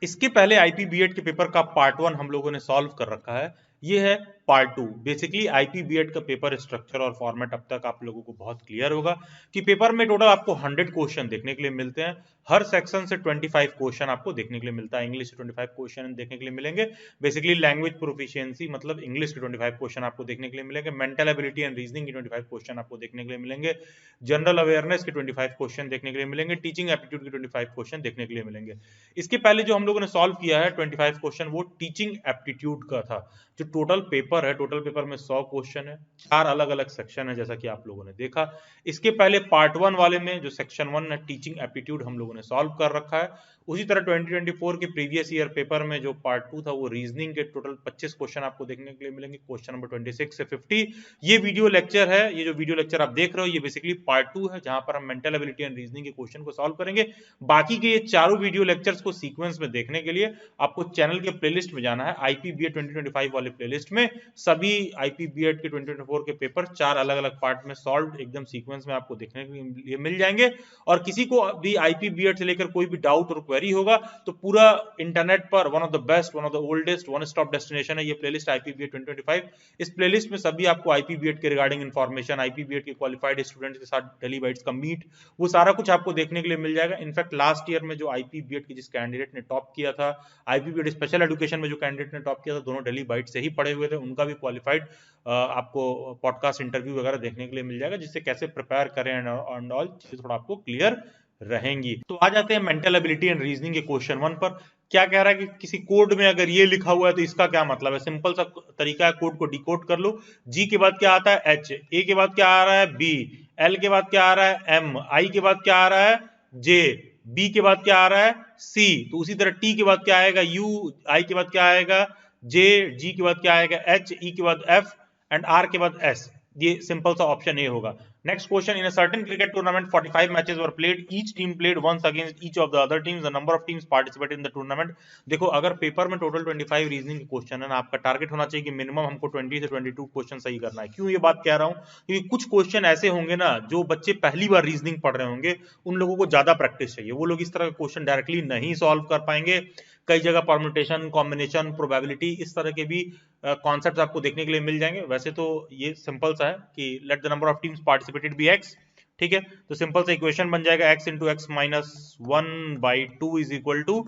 इसके पहले आईपीबीएड के पेपर का पार्ट 1 हम लोगों ने सॉल्व कर रखा है। ये है पार्ट 2। बेसिकली आईपीबीएड का पेपर स्ट्रक्चर और फॉर्मेट अब तक आप लोगों को बहुत क्लियर होगा कि पेपर में टोटल आपको 100 क्वेश्चन देखने के लिए मिलते हैं। हर सेक्शन से 25 क्वेश्चन आपको देखने के लिए मिलता है। इंग्लिश से 25 क्वेश्चन देखने के लिए मिलेंगे। बेसिकली लैंग्वेज प्रोफिशिएंसी मतलब इंग्लिश के 25 क्वेश्चन आपको देखने के लिए मिलेंगे। मेंटल एबिलिटी एंड रीजनिंग के 25 क्वेश्चन आपको देखने के लिए मिलेंगे। जनरल अवेयरनेस के 25 क्वेश्चन देखने के लिए मिलेंगे। टीचिंग एप्टीट्यूड के 25 क्वेश्चन देखने के लिए मिलेंगे। इसके पहले जो हम लोगों ने सॉल्व किया है 25 क्वेश्चन, वो टीचिंग एप्टीट्यूड का था। जो टोटल पेपर है, टोटल पेपर में 100 क्वेश्चन है, 4 अलग अलग सेक्शन है जैसा कि आप लोगों ने देखा। इसके पहले पार्ट 1 वाले में जो सेक्शन 1 है टीचिंग एप्टीट्यूड हम लोगों ने सॉल्व कर रखा है। उसी तरह 2024 के प्रीवियस ईयर पेपर में जो पार्ट 2 था वो रीजनिंग के टोटल 25 क्वेश्चन आपको देखने के लिए मिलेंगे, क्वेश्चन नंबर 26 से 50। ये वीडियो लेक्चर है, ये जो वीडियो लेक्चर आप देख रहे हो ये बेसिकली पार्ट 2 है, जहां पर हम मेंटल एबिलिटी एंड रीजनिंग के क्वेश्चन को सॉल्व करेंगे। बाकी के ये चारों वीडियो लेक्चर्स को सीक्वेंस में देखने के लिए आपको चैनल के प्लेलिस्ट में जाना है। आईपीबीएड 2025 वाले प्लेलिस्ट में सभी आईपीबीएड के 2024 के पेपर 4 अलग अलग पार्ट में सॉल्व एकदम सीक्वेंस में आपको देखने के लिए मिल जाएंगे। और किसी को भी आईपीबीएड से लेकर कोई भी डाउट और क्वेरी होगा तो पूरा इंटरनेट पर one of the best, one of the oldest, one stop destination है ये प्लेलिस्ट आईपीबीएड 2025। इस प्लेलिस्ट में सभी आपको आईपीबीएड के रिगार्डिंग इन्फॉर्मेशन, आईपीबीएड के क्वालिफाइड स्टूडेंट्स के साथ डेली बाइट्स का मीट, वो सारा कुछ आपको देखने के लिए मिल जाएगा। इनफैक्ट लास्ट ईयर में जो आईपीबीएड के जिस कैंडिडेट ने टॉप किया था, आईपीबीएड स्पेशल एजुकेशन में जो कैंडिडेट ने टॉप किया था, दोनों डेली बाइट से ही पढ़े हुए थे, उनका भी क्वालिफाइड आपको पॉडकास्ट इंटरव्यू वगैरह देखने के लिए मिल जाएगा, जिससे कैसे प्रिपेयर करें एंड ऑल चीजें थोड़ा आपको क्लियर रहेंगी। तो आ जाते हैं मेंटल एबिलिटी एंड रीजनिंग के क्वेश्चन 1 पर। क्या कह रहा है कि किसी कोड में अगर ये लिखा हुआ है तो इसका क्या मतलब है। सिंपल सा तरीका है, कोड को डिकोड कर लो। जी के बाद क्या आता है एच, ए के बाद क्या आ रहा है बी, एल के बाद क्या आ रहा है एम, आई के बाद क्या आ रहा है जे, बी के बाद क्या आ रहा है सी। तो उसी तरह टी के बाद क्या आएगा यू, आई के बाद क्या आएगा जे, जी के बाद क्या आएगा एच, ई के बाद एफ एंड आर के बाद एस। ये सिंपल सा ऑप्शन ए होगा। Next question, in a certain cricket tournament 45 matches were played, each team played once against each of the other teams, the number of teams participate in the tournament. देखो अगर paper में total 25 reasoning के question है ना, आपका target होना चाहिए कि मिनिमम हमको 20 से 22 क्वेश्चन सही करना है। क्यों ये बात कह रहा हूं, क्योंकि कुछ क्वेश्चन ऐसे होंगे ना जो बच्चे पहली बार रीजनिंग पढ़ रहे होंगे, उन लोगों को ज्यादा प्रैक्टिस चाहिए, वो लोग इस तरह के क्वेश्चन डायरेक्टली नहीं सॉल्व कर पाएंगे। कई जगह परम्यूटेशन, कॉम्बिनेशन, प्रोबेबिलिटी, इस तरह के भी कॉन्सेप्ट्स आपको देखने के लिए मिल जाएंगे। वैसे तो ये सिंपल सा है कि let the number of teams participated be x, ठीक है। तो सिंपल सा इक्वेशन बन जाएगा x into x minus 1/2 is equal to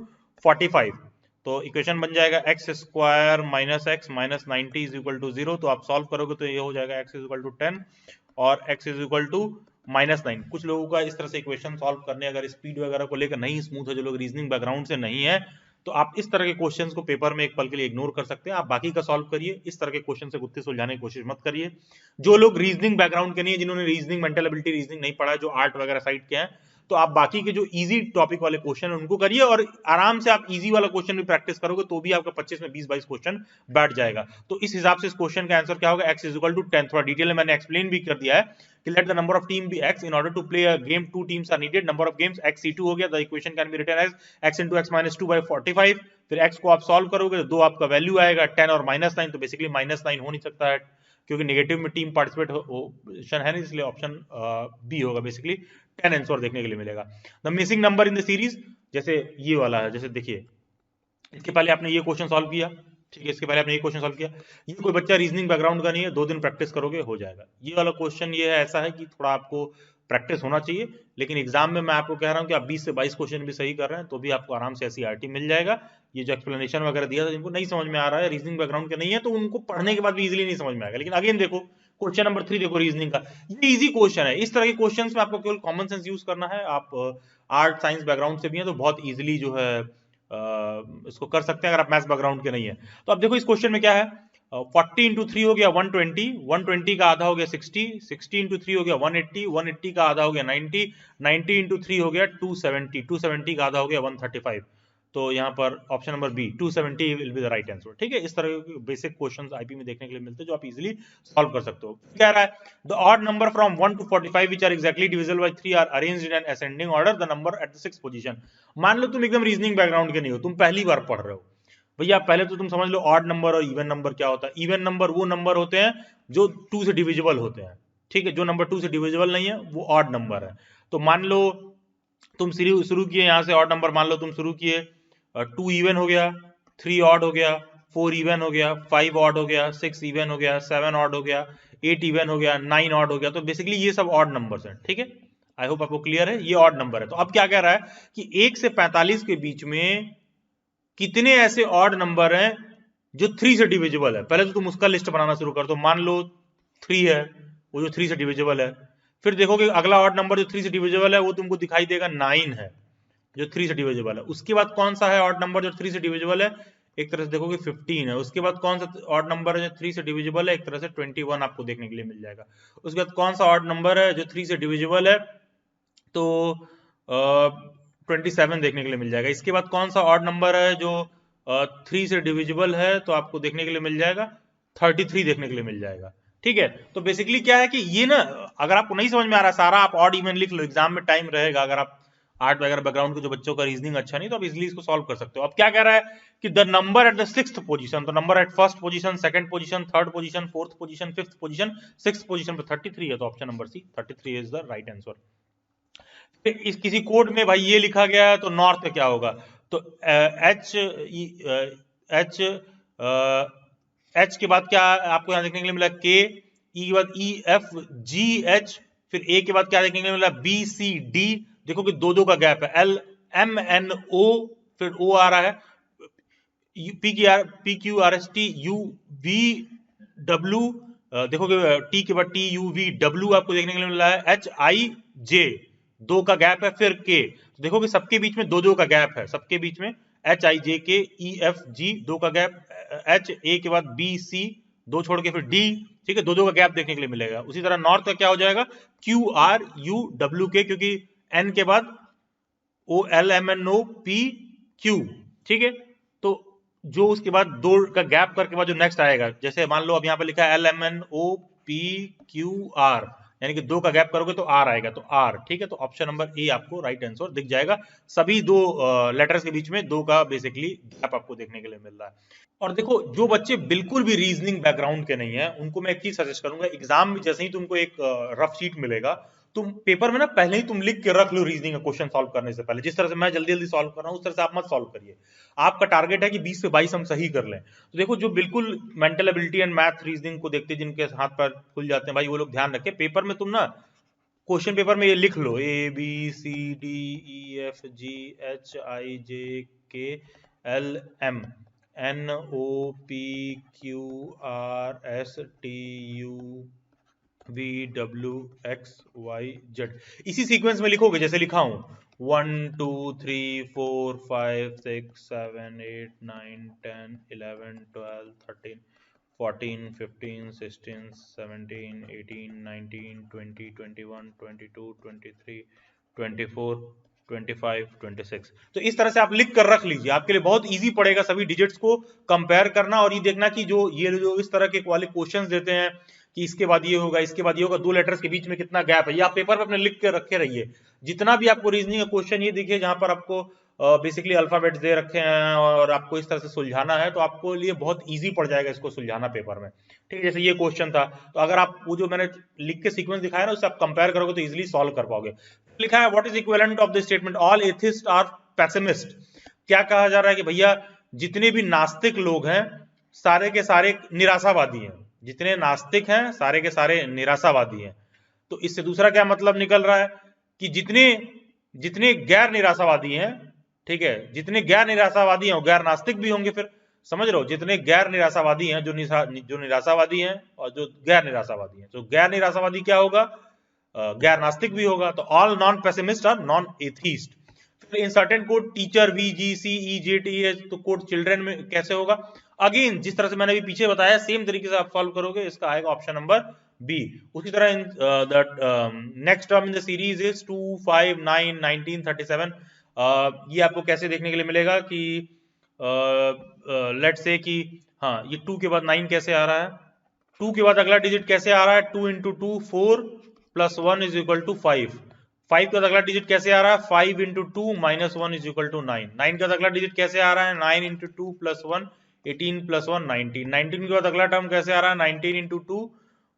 45। तो इक्वेशन बन जाएगा x square minus x minus 90 is equal to 0। तो आप सॉल्व करोगे तो ये हो जाएगा एक्स इज इक्वल टू 10 और एक्स इज इक्वल टू -9। कुछ लोगों का इस तरह से इक्वेशन सॉल्व करने अगर स्पीड वगैरह को लेकर नहीं स्मूथ है, जो लोग रीजनिंग बैकग्राउंड से नहीं है, तो आप इस तरह के क्वेश्चंस को पेपर में एक पल के लिए इग्नोर कर सकते हैं। आप बाकी का सॉल्व करिए, इस तरह के क्वेश्चन से गुत्थे सुलझाने की कोशिश मत करिए। जो लोग रीजनिंग बैकग्राउंड के नहीं है, जिन्होंने रीजनिंग, मेंटल एबिलिटी रीजनिंग नहीं पढ़ा है, जो आर्ट वगैरह साइड के हैं, तो आप बाकी के जो इजी टॉपिक वाले क्वेश्चन उनको करिए और आराम से आप इजी वाला क्वेश्चन भी प्रैक्टिस करोगे तो भी आपका 25 में 20-22 क्वेश्चन बैठ जाएगा। तो इस हिसाब से इस क्वेश्चन का आंसर क्या होगा, x इज इक्वल टू 10। थोड़ा डिटेल में मैंने एक्सप्लेन भी कर दिया है कि let the number of team be x, in order to play a game 2 teams are needed, number of games x c2 हो गया। The equation can be written as x into x minus 2/45। फिर x को आप solve करोगे तो 2 आपका value आएगा, 10 और -9, तो बेसिकली -9 हो नहीं सकता है क्योंकि नेगेटिव में टीम पार्टिसिपेशन है नहीं, इसलिए ऑप्शन बी होगा। बेसिकली 10 आंसर देखने के लिए मिलेगा। The missing number in the series, जैसे ये वाला है, जैसे देखिए इसके पहले आपने ये क्वेश्चन सॉल्व किया, ठीक है, इसके पहले आपने ये क्वेश्चन सॉल्व किया, ये कोई बच्चा रीजनिंग बैकग्राउंड का नहीं है, 2 दिन प्रैक्टिस करोगे हो जाएगा। ये वाला क्वेश्चन ये है, ऐसा है कि थोड़ा आपको प्रैक्टिस होना चाहिए, लेकिन एग्जाम में मैं आपको कह रहा हूं कि आप 20 से 22 क्वेश्चन भी सही कर रहे हैं तो भी आपको आराम से एससीईआरटी मिल जाएगा। ये जो एक्सप्लेनेशन वगैरह दिया था, जिनको नहीं समझ में आ रहा है, रीजनिंग बैकग्राउंड के नहीं है, तो उनको पढ़ने के बाद भी इजीली नहीं समझ में आएगा। लेकिन अगेन देखो क्वेश्चन नंबर 3 देखो रीजनिंग का, ये इजी क्वेश्चन है। इस तरह के क्वेश्चन में आपको केवल कॉमन सेंस यूज करना है। आप आर्ट साइंस बैकग्राउंड से भी हैं तो बहुत इजीली जो है इसको कर सकते हैं, अगर आप मैथ्स बैकग्राउंड के नहीं है तो। अब देखो इस क्वेश्चन में क्या है, 40 इंटू 3 हो गया 120, 120 का आधा हो गया 60, 60 इंटू 3 हो गया 180, 180 का आधा हो गया 90, 90 इंटू 3 हो गया 270, 270 का आधा हो गया 135। तो यहाँ पर option number B 270 will be the right answer, ठीक है। इस तरह के बेसिक क्वेश्चंस आईपी में देखने के लिए मिलते हैं जो आप इजीली सॉल्व कर सकते हो। क्या रहा है, the odd number from 1 to 45 which are exactly divisible by 3 are arranged in an ascending order, the number at the 6th position. मान लो तुम एकदम रीजनिंग बैकग्राउंड के नहीं हो, तुम पहली बार पढ़ रहे हो, भैया पहले तो तुम समझ लो ऑड नंबर और इवन नंबर क्या होता है। इवन नंबर वो नंबर होते हैं जो 2 से डिविजिबल होते हैं, ठीक है। जो नंबर 2 से डिविजिबल नहीं है वो ऑड नंबर है। तो मान लो तुम शुरू किए यहां से ऑड नंबर, मान लो तुम शुरू किए 2 इवन हो गया, 3 ऑड हो गया, 4 इवन हो गया, 5 ऑड हो गया, 6 इवन हो गया, 7 ऑड हो गया, 8 इवन हो गया, 9 ऑड हो गया। तो बेसिकली ये सब ऑड नंबर्स हैं, ठीक है। आई होप आपको क्लियर है, ये ऑड नंबर है। तो अब क्या कह रहा है कि 1 से 45 के बीच में कितने ऐसे ऑड नंबर हैं जो 3 से डिविजिबल है। पहले तो तुम उसका लिस्ट बनाना शुरू कर दो। मान लो 3 है, वो जो 3 से डिविजिबल है। फिर देखोगे अगला ऑड नंबर जो 3 से डिविजिबल है वो तुमको दिखाई देगा 9 है, जो 3 से डिविजिबल है। उसके बाद कौन सा है ऑड नंबर जो 3 से डिविजिबल है? एक तरह से देखोगे 15 है। उसके बाद कौन सा ऑड नंबर है जो 3 से डिविजिबल है? एक तरह से 21 आपको देखने के लिए मिल जाएगा। उसके बाद कौन सा ऑड नंबर है जो 3 से डिविजिबल है? तो 27 देखने के लिए मिल जाएगा। इसके बाद कौन सा ऑड नंबर है जो 3 से डिविजिबल है? तो आपको देखने के लिए मिल जाएगा 33 देखने के लिए मिल जाएगा, ठीक है। तो बेसिकली क्या है कि ये ना, अगर आपको नहीं समझ में आ रहा सारा, आप ऑड इवन लिख लो, एग्जाम में टाइम रहेगा। अगर आप आर्ट वगैरह बैकग्राउंड के जो बच्चों का रीजनिंग अच्छा नहीं, तो आप इजीली इसको सॉल्व कर सकते हो। अब क्या कह रहा है कि the number at the 6th position, तो number at first position, second position, third position, fourth position, fifth position, 6th position पे 33 है। तो option number C 33 is the right answer. इस किसी कोड में भाई ये लिखा गया है, तो नॉर्थ का क्या होगा? तो एच एच एच के बाद क्या आपको यहां देखने के लिए मिला? के। ई के बाद ई एफ जी एच। फिर ए के बाद क्या देखने के लिए मिला? B C D. देखो कि दो का गैप है। एल एम एन ओ, फिर ओ आ रहा है। P Q R S T U V W. देखो कि टी के बाद टी यू वी डब्ल्यू आपको देखने के लिए मिला है। एच आई जे, 2 का गैप है। फिर के, तो देखो कि सबके बीच में 2 का गैप है, सबके बीच में एच आई जे के ई एफ जी 2 का गैप। एच ए के बाद बी सी 2 छोड़ के फिर डी, ठीक है, 2 का गैप देखने के लिए मिलेगा। उसी तरह नॉर्थ का क्या हो जाएगा? क्यू आर यू डब्ल्यू के, क्योंकि एन के बाद O L M N O P Q, ठीक है। तो जो उसके बाद 2 का गैप करके बाद जो नेक्स्ट आएगा, जैसे मान लो अब यहाँ पे लिखा है L M N O P Q R, यानी कि 2 का गैप करोगे तो आर आएगा, तो आर, ठीक है। तो ऑप्शन नंबर ए आपको राइट आंसर दिख जाएगा। सभी 2 लेटर्स के बीच में 2 का बेसिकली गैप आपको देखने के लिए मिल रहा है। और देखो जो बच्चे बिल्कुल भी रीजनिंग बैकग्राउंड के नहीं है, उनको मैं एक चीज सजेस्ट करूंगा, एग्जाम में जैसे ही तुमको एक रफ शीट मिलेगा, तुम पेपर में ना पहले ही तुम लिख के रख लो रीजनिंग का क्वेश्चन सॉल्व करने से पहले। जिस तरह से मैं जल्दी जल्दी सॉल्व कर रहा हूं उस तरह से आप मत सॉल्व करिए। आपका टारगेट है कि 20 से 22 हम सही कर लें। तो देखो जो बिल्कुल mental ability and math reasoning को देखते, जिनके हाथ पर खुल जाते हैं भाई, वो लोग ध्यान रखें। पेपर में तुम ना क्वेश्चन पेपर में ये लिख लो A B C D E F G H I J K L M N O P Q R S T U V W X Y Z, इसी सीक्वेंस में लिखोगे जैसे लिखा हूं 1 2 3 4 5 6 7 8 9 10 11 12 13 14 15 16 17 18 19 20 21 22 23 24 25 26। तो इस तरह से आप लिख कर रख लीजिए, आपके लिए बहुत इजी पड़ेगा सभी डिजिट्स को कंपेयर करना। और ये देखना कि जो ये जो इस तरह के वाले क्वेश्चंस देते हैं कि इसके बाद ये होगा, इसके बाद ये होगा, 2 लेटर्स के बीच में कितना गैप है, ये आप पेपर पे अपने लिख के रखे रहिए। जितना भी आपको रीजनिंग का क्वेश्चन ये दिखे जहां पर आपको बेसिकली अल्फाबेट्स दे रखे हैं और आपको इस तरह से सुलझाना है, तो आपको लिए बहुत इजी पड़ जाएगा इसको सुलझाना पेपर में, ठीक है। जैसे ये क्वेश्चन था, तो अगर आप वो जो मैंने लिख के सीक्वेंस दिखाया ना, उससे आप कंपेयर करोगे तो इजीली सॉल्व कर पाओगे। लिखा है what is equivalent of the statement all atheist are pessimist. क्या कहा जा रहा है कि भैया जितने भी नास्तिक लोग हैं सारे के सारे निराशावादी हैं। जितने नास्तिक हैं सारे के सारे निराशावादी हैं। तो इससे दूसरा क्या मतलब निकल रहा है कि जितने जितने गैर निराशावादी हैं, ठीक है, जितने गैर निराशावादी हैं वो गैर नास्तिक भी होंगे। फिर समझ रहे हो, जितने गैर निराशावादी हैं, जो निराशावादी हैं और जो गैर निराशावादी हैं, तो गैर निराशावादी क्या होगा? गैर नास्तिक भी होगा। तो all non pessimist are non atheist. फिर in certain code teacher V G C E J T H, तो कोड चिल्ड्रन में कैसे होगा? अगेन जिस तरह से मैंने अभी पीछे बताया सेम तरीके से आप सॉल्व करोगे, इसका आएगा ऑप्शन नंबर बी। उसी तरह next term in the series is 2 5 9 19 37। ये आपको कैसे देखने के लिए मिलेगा कि लेट्स से कि हाँ, ये 2 के बाद 9 कैसे आ रहा है, 2 के बाद अगला डिजिट कैसे आ रहा है? 2 into 2 4 plus 1 is equal to 5। 5 का अगला डिजिट कैसे आ रहा है? 5 into 2 minus 1 is equal to 9। 9 का अगला डिजिट कैसे आ रहा है? 9 इंटू 2 प्लस 1 18 प्लस 1 19। 19 के बाद अगला टर्म कैसे आ रहा है? 19 into 2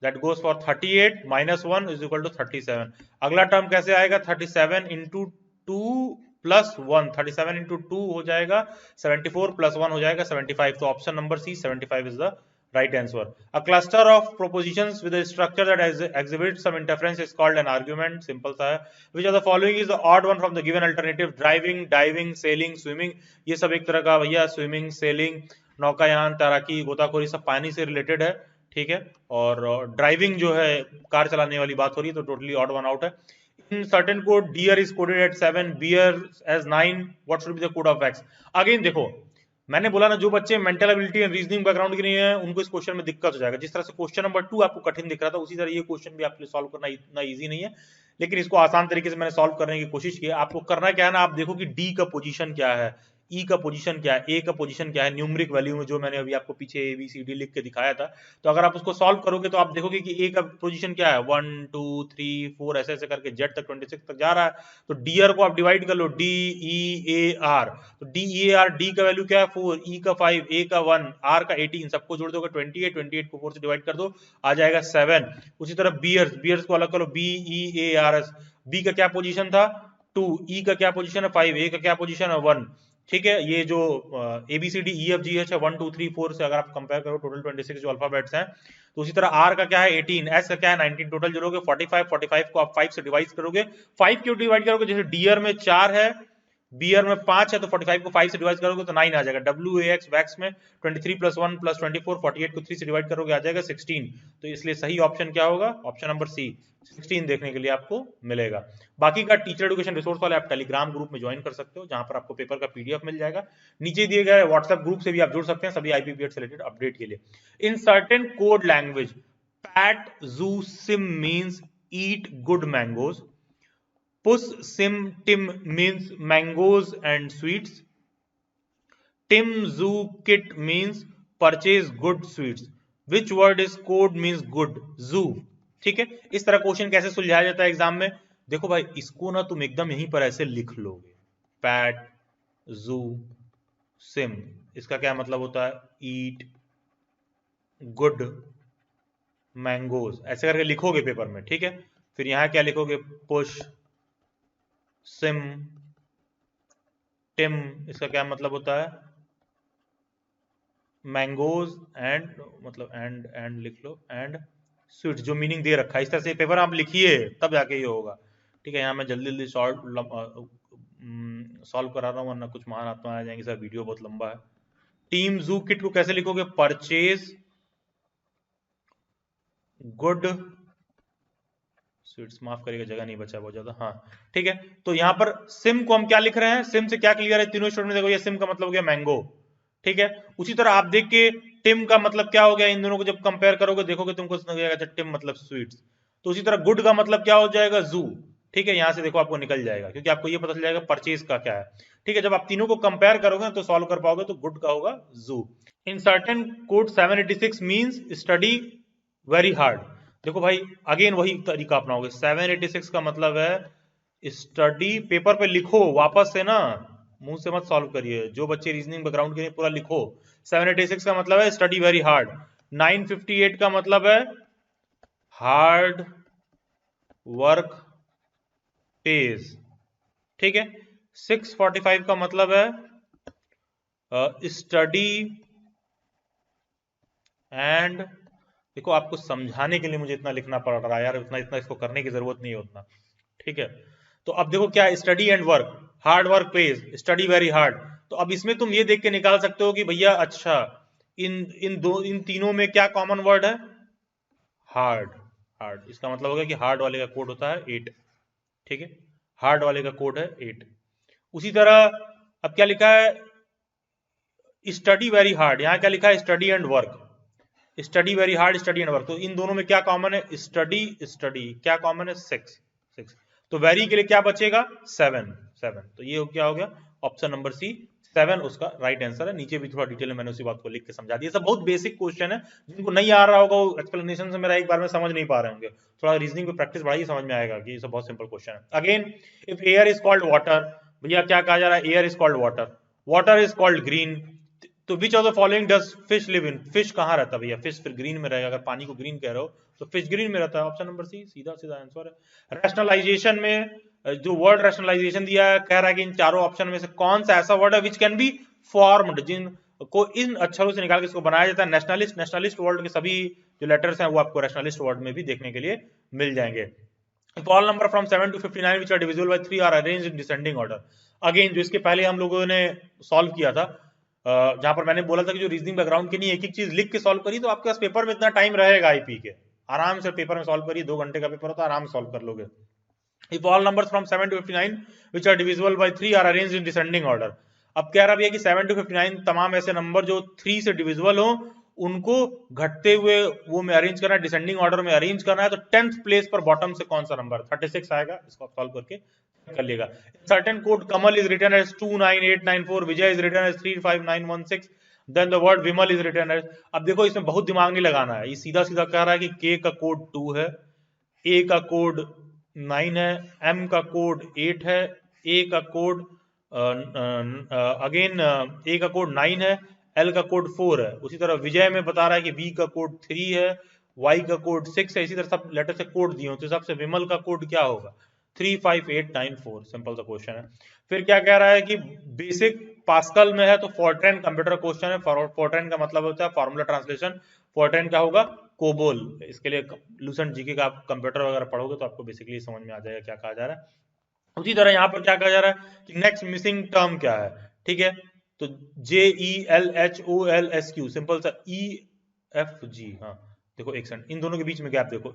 that goes for 38 minus 1 is equal to 37। अगला टर्म कैसे आएगा? 37 इंटू 2 प्लस 1, 37 इंटू 2 हो जाएगा 74, प्लस 1 हो जाएगा 75। तो option number C 75 is the right answer. A cluster of propositions with a structure that exhibits some interference is called an argument। Simple सा है। which of the following is the odd one from the given alternative? Driving, diving, selling, swimming. ये सब एक तरह का भैया swimming, selling, नौकायान, तैराकी, गोताखोरी सब पानी से रिलेटेड है, ठीक है। और ड्राइविंग जो है कार चलाने वाली बात हो रही है, तो टोटली ऑड वन आउट है। In certain code, deer is coded at 7, beer as 9. What should be the code of x? Again देखो, मैंने बोला ना, जो बच्चे mental ability and reasoning background के नहीं है उनको इस क्वेश्चन में दिक्कत हो जाएगा। जिस तरह से क्वेश्चन नंबर 2 आपको कठिन दिख रहा था, उसी तरह ये क्वेश्चन भी आपके लिए सॉल्व करना इतना इजी नहीं है, लेकिन इसको आसान तरीके से मैंने सॉल्व करने की कोशिश की। आपको करना क्या है ना, आप देखो कि डी का पोजीशन क्या है, ई का पोजीशन क्या है, ए का पोजीशन क्या है, न्यूमेरिक वैल्यू में जो मैंने अभी आपको पीछे ए बी सी डी लिख के दिखाया था। तो अगर आप उसको सॉल्व करोगे तो आप देखोगे कि ए का पोजीशन क्या है, 1 2 3 4 ऐसे ऐसे करके जेड तक 26 तक जा रहा है। तो डीआर को आप डिवाइड कर लो, डी ई ए आर, तो D E A are, D का वैल्यू क्या है 4, ई का 5, ए का 1, आर का 18, सबको जोड़ दोगे 28, 28 को 4 से डिवाइड कर दो, आ जाएगा 7। उसी तरह बियर्स, बियर्स को अलग करो, B E A R S, B का क्या पोजीशन था 2, ई का क्या पोजीशन है 5, ए का क्या पोजीशन है 1, ठीक है। ये जो A B C D E F G H है 1 2 3 4 से अगर आप कंपेयर करो टोटल 26 जो अल्फाबेट्स हैं। तो उसी तरह आर का क्या है 18, एस का क्या है 19, टोटल जोड़ोगे 45, 45 को आप 5 से डिवाइड करोगे, 5 क्यों डिवाइड करोगे, जैसे डीयर में 4 है, बीयर में 5 है, तो 45 को 5 से डिवाइड करोगे तो 9 आ जाएगा। डब्ल्यू ए एक्स वैक्स में 23 प्लस 1 प्लस 24, 48 को 3 से डिवाइड करोगे आ जाएगा 16। तो इसलिए सही ऑप्शन क्या होगा, ऑप्शन नंबर सी 16 देखने के लिए आपको मिलेगा। बाकी का टीचर एजुकेशन रिसोर्स वाले आप टेलीग्राम ग्रुप में ज्वाइन कर सकते हो, जहां पर आपको पेपर का पीडीएफ मिल जाएगा। नीचे दिए गए व्हाट्सएप ग्रुप से भी आप जुड़ सकते हैं सभी आईपीपीएड से रिलेटेड अपडेट के लिए। In certain code language, pat zu sim means eat good mangoes, puss sim tim means mangoes and sweets, tim zoo kit means purchase good sweets, which word is code means good zoo। ठीक है, इस तरह question कैसे सुलझाया जाता है exam में, देखो भाई इसको ना तुम एकदम यहीं पर ऐसे लिख लोगे, पैट जू सिम, इसका क्या मतलब होता है, ईट गुड मैंगोज, ऐसे करके लिखोगे पेपर में, ठीक है। फिर यहां क्या लिखोगे, पुश सिम टिम, इसका क्या मतलब होता है, मैंगोज एंड, मतलब एंड लिख लो, एंड स्वीट, जो मीनिंग दे रखा है। इस तरह से पेपर आप लिखिए तब जाके ये होगा, ठीक है। यहाँ मैं जल्दी जल्दी सॉल्व करा रहा हूँ, वरना कुछ महान आत्मा आ जाएंगे, सर वीडियो बहुत लंबा है। टीम जू किट को कैसे लिखोगे, परचेज गुड स्वीट्स, माफ करिएगा जगह नहीं बचा बहुत ज्यादा, हाँ ठीक है। तो यहाँ पर सिम को हम क्या लिख रहे हैं, सिम से क्या क्लियर है, तीनों स्टूडेंट देखो, ये सिम का मतलब हो गया मैंगो, ठीक है। उसी तरह आप देख के टिम का मतलब क्या हो गया, इन दोनों को जब कंपेयर करोगे देखोगे तुमको समझ आएगा टिम मतलब स्वीट्स। तो उसी तरह गुड का मतलब क्या हो जाएगा, जू, ठीक है। यहां से देखो आपको निकल जाएगा, क्योंकि आपको ये पता चल जाएगा परचेज का क्या है, ठीक है। जब आप तीनों को कंपेयर करोगे तो सॉल्व कर पाओगे, तो गुड का होगा जू। इन certain code 786 means study very hard, देखो भाई अगेन वही तरीका अपनाओगे, 786 का मतलब है स्टडी, पेपर पे लिखो वापस से ना, मुंह से मत सॉल्व करिए, जो बच्चे रीजनिंग बैकग्राउंड के लिए पूरा लिखो। 786 का मतलब है स्टडी वेरी हार्ड, 958 का मतलब है हार्ड वर्क पेज, ठीक है। 645 का मतलब है स्टडी एंड, देखो आपको समझाने के लिए मुझे इतना लिखना पड़ रहा है यार, इतना इसको करने की जरूरत नहीं है उतना, ठीक है। तो अब देखो क्या, study and work, hard work page, study very hard. तो अब इसमें तुम ये देख के निकाल सकते हो कि भैया अच्छा इन तीनों में क्या कॉमन वर्ड है, हार्ड, हार्ड, इसका मतलब हो गया कि हार्ड वाले का कोड होता है 8, ठीक है। हार्ड वाले का कोड है 8। उसी तरह अब क्या लिखा है, स्टडी वेरी हार्ड, यहां क्या लिखा है, study and work, study very hard, study and work. तो इन दोनों में क्या कॉमन है, स्टडी स्टडी, क्या कॉमन है 6। तो वेरी के लिए क्या बचेगा 7। तो ये क्या हो गया, ऑप्शन नंबर सी 7 उसका राइट आंसर है। नीचे भी थोड़ा डिटेल में मैंने उसी बात को लिख के समझा दिया, सब बहुत बेसिक क्वेश्चन है, जिनको नहीं आ रहा होगा वो एक्सप्लेनेशन से मेरा एक बार में समझ नहीं पा रहे होंगे, थोड़ा रीजनिंग पे प्रैक्टिस बढ़ाइए, समझ में आएगा कि ये सब बहुत सिंपल क्वेश्चन है। Again if air is called water, भैया क्या कहा जा रहा है, air is called water, water is called green, तो which of the following does fish live in, fish कहां रहता है भैया, फिश फिर ग्रीन में रहेगा, अगर पानी को ग्रीन कह रहे हो तो फिश ग्रीन में रहता है, ऑप्शन नंबर सी सीधा सीधा आंसर है। रैशनलाइजेशन में जो वर्ड रैशनलाइजेशन दिया है, कह रहा है कि इन चारों ऑप्शन में से कौन सा ऐसा वर्ड है विच कैन बी फॉर्म्ड, जिनको इन अक्षरों से निकाल के इसको बनाया जाता है नेशनलिस्ट। नेशनलिस्ट वर्ड के सभी जो लेटर्स हैं वो आपको रैशनलिस्ट वर्ड में भी देखने के लिए मिल जाएंगे। If all number from 7 to 59 which are divisible by 3 are arranged in descending order, again जो इसके पहले हम लोगों ने सॉल्व किया था, जहां पर मैंने बोला था कि जो रीजनिंग बैकग्राउंड की नहीं एक एक चीज लिख के सॉल्व करी तो आपके पास पेपर में इतना टाइम रहेगा आईपी के, आराम से पेपर में सॉल्व करिए, 2 घंटे का पेपर होता है, आराम से सॉल्व कर लोगे। If all numbers from 7 to 59 which are divisible by 3 are arranged in descending order, अब कह रहा भी है कि 7 to 59 तमाम ऐसे नंबर जो 3 से डिविजिबल हो उनको घटते हुए वो में अरेंज करना है, डिसेंडिंग ऑर्डर में अरेंज करना है। तो 10th प्लेस पर बॉटम से कौन सा नंबर 36 आएगा, इसको आप सॉल्व करके कर लिएगा। Certain code Kamal is written as 29894, Vijay is written as 35916, then the word Vimal is written as. अब देखो इसमें बहुत दिमाग नहीं लगाना है, ये सीधा सीधा कह रहा है कि के का कोड 2 है, ए का कोड 9 है, एम का कोड 8 है, ए का कोड अगेन ए का कोड 9 है, एल का कोड 4 है। उसी तरह विजय में बता रहा है कि वी का कोड 3 है, वाई का कोड 6 है। इसी तरह सब लेटर से कोड दिए होते, सबसे विमल का कोड क्या होगा 35894, सिंपल सा क्वेश्चन है। फिर क्या कह रहा है कि बेसिक पास्कल में है तो फोर्ट्रेन कंप्यूटर क्वेश्चन है। फोर्ट्रेन का मतलब होता है फॉर्मूला ट्रांसलेशन, फोर्ट्रेन क्या होगा कोबोल। इसके लिए लूसेंट जीके का आप कंप्यूटर वगैरह पढ़ोगे तो आपको बेसिकली समझ में आ जाएगा क्या कहा जा रहा है। उसी तरह यहाँ पर क्या कहा जा रहा है कि नेक्स्ट मिसिंग टर्म क्या है, ठीक है। तो JELHOLSQ, सिंपल सा EFG, हाँ देखो एक सेकंड, इन दोनों के बीच में गैप देखो,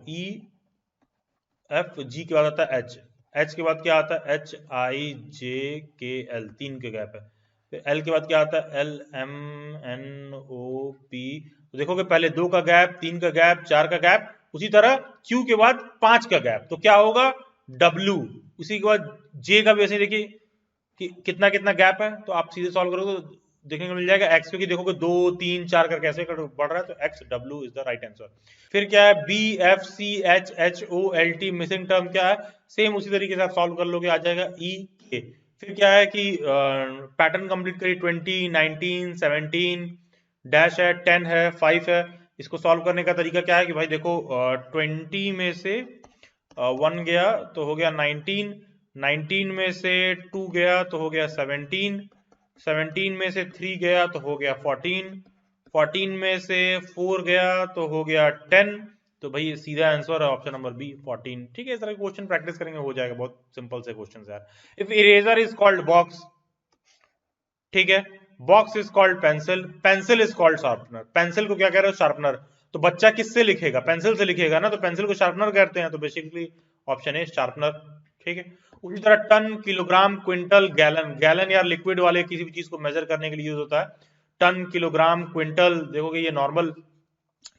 EFG के बाद आता है H, H के बाद क्या आता है HIJKL, 3 के गैप है। फिर L के बाद क्या आता है LMNOP, तो देखोगे पहले 2 का गैप, 3 का गैप, 4 का गैप। उसी तरह Q के बाद 5 का गैप, तो क्या होगा W। उसी के बाद J का भी ऐसे देखिए कि कितना कितना गैप है, तो आप सीधे सॉल्व करोगे तो देखने को मिल जाएगा x, क्योंकि देखोगे 2 3 4 करके ऐसे बढ़ रहा है, तो x W is the right answer. फिर क्या है BFCHHOLT, मिसिंग टर्म क्या है, सेम उसी तरीके से आप सॉल्व कर लोगे, आ जाएगा EK। फिर क्या है कि पैटर्न कंप्लीट करिए, 20 19 17 डैश है, 10 है, 5 है। इसको सॉल्व करने का तरीका क्या है कि भाई देखो 20 में से 1 गया तो हो गया 19, 19 में से 2 गया तो हो गया 17, 17 में से 3 गया तो हो गया 14, 14 में से 4 गया तो हो गया 10। तो भाई सीधा आंसर है ऑप्शन नंबर बी 14, ठीक है। इस तरह के क्वेश्चन प्रैक्टिस करेंगे हो जाएगा, बहुत सिंपल से क्वेश्चन है यार। If eraser is called box, ठीक है, box is called pencil, pencil is called sharpener. Pencil को क्या कह रहे हो शार्पनर, तो बच्चा किससे लिखेगा पेंसिल से लिखेगा ना, तो पेंसिल को शार्पनर कहते हैं, तो बेसिकली ऑप्शन है शार्पनर, ठीक है। उसी तरह ton, kilogram, quintal, gallon, gallon यार लिक्विड वाले किसी भी चीज को मेजर करने के लिए यूज होता है। टन, किलोग्राम, क्विंटल, देखोगे ये नॉर्मल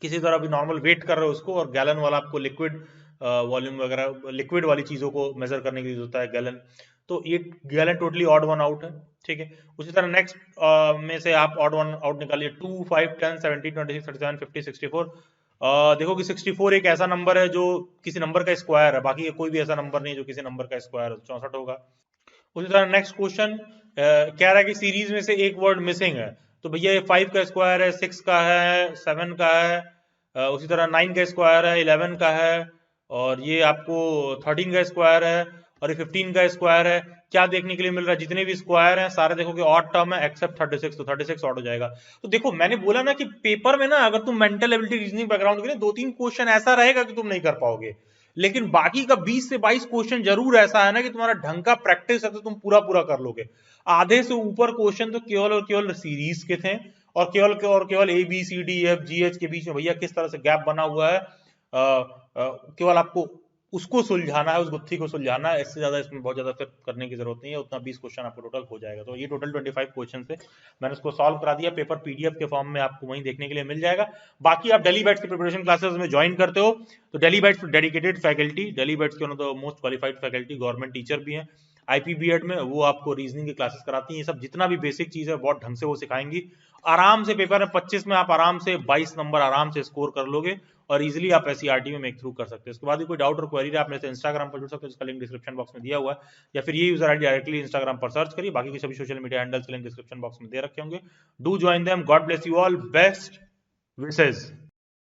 किसी तरह भी नॉर्मल वेट कर रहे हो उसको, और गैलन वाला आपको लिक्विड वॉल्यूम वगैरह लिक्विड वाली चीजों को मेजर करने के लिए यूज होता है गैलन। तो ये gallon totally odd one out है, ठीक है। उसी तरह नेक्स्ट में से आप ऑड वन आउट निकालिए, 2 5 10 17 26 37 50 64। देखो कि 64 एक ऐसा नंबर है जो किसी नंबर का स्क्वायर है, बाकी कोई भी ऐसा नंबर नहीं है जो किसी नंबर का स्क्वायर है, 64 होगा। उसी तरह नेक्स्ट क्वेश्चन कह रहा है कि सीरीज में से एक वर्ड मिसिंग है, तो भैया ये 5 का स्क्वायर है, 6 का है, 7 का है, उसी तरह 9 का स्क्वायर है, 11 का है, और ये आपको 13 का स्क्वायर है, और ये 15 का स्क्वायर है। क्या देखने के लिए मिल रहा है, जितने भी स्क्वायर हैं सारे देखोगे ऑड टर्म है एक्सेप्ट 36, तो 36 ऑड हो जाएगा। तो देखो मैंने बोला ना कि पेपर में ना अगर तुम मेंटल एबिलिटी रीजनिंग बैकग्राउंड के लिए 2-3 क्वेश्चन ऐसा रहेगा कि तुम नहीं कर पाओगे, लेकिन बाकी का 20 से 22 क्वेश्चन जरूर ऐसा है ना कि तुम्हारा ढंग का प्रैक्टिस है तो तुम पूरा पूरा कर लोगे। आधे से ऊपर क्वेश्चन तो केवल और केवल सीरीज के थे, और केवल ABCDEFGH के बीच में भैया किस तरह से गैप बना हुआ है, केवल आपको उसको सुलझाना है, उस गुत्थी को सुलझाना है, इससे ज्यादा इसमें बहुत ज्यादा फिर करने की जरूरत नहीं है। उतना 20 क्वेश्चन आपको टोटल हो जाएगा। तो ये टोटल 25 क्वेश्चन से मैंने उसको सॉल्व करा दिया, पेपर PDF के फॉर्म में आपको वहीं देखने के लिए मिल जाएगा। बाकी आप डेली बैट्स की प्रिपरेशन क्लासेस में ज्वाइन करते हो तो daily bats dedicated faculty, daily bats के one of the most qualified faculty, government teacher भी हैं IPBED में, वो आपको रीजनिंग की क्लासेस कराती हैं। ये सब जितना भी बेसिक चीज है बहुत ढंग से वो सिखाएंगी। आराम से पेपर में 25 में आप आराम से 22 नंबर आराम से स्कोर कर लोगे, और इजीली आप SCRT में मेक थ्रू कर सकते हैं। उसके बाद भी कोई डाउट और क्वेरी है आप मेरे से इंस्टाग्राम पर जुड़ सकते हो, जिसका लिंक डिस्क्रिप्शन बॉक्स में दिया हुआ है, या फिर ये यूजर आईडी डायरेक्टली इंस्टाग्राम पर सर्च करिए। बाकी के सभी social media handles link description box में दे रखे होंगे। Do join them, God bless you all, best wishes.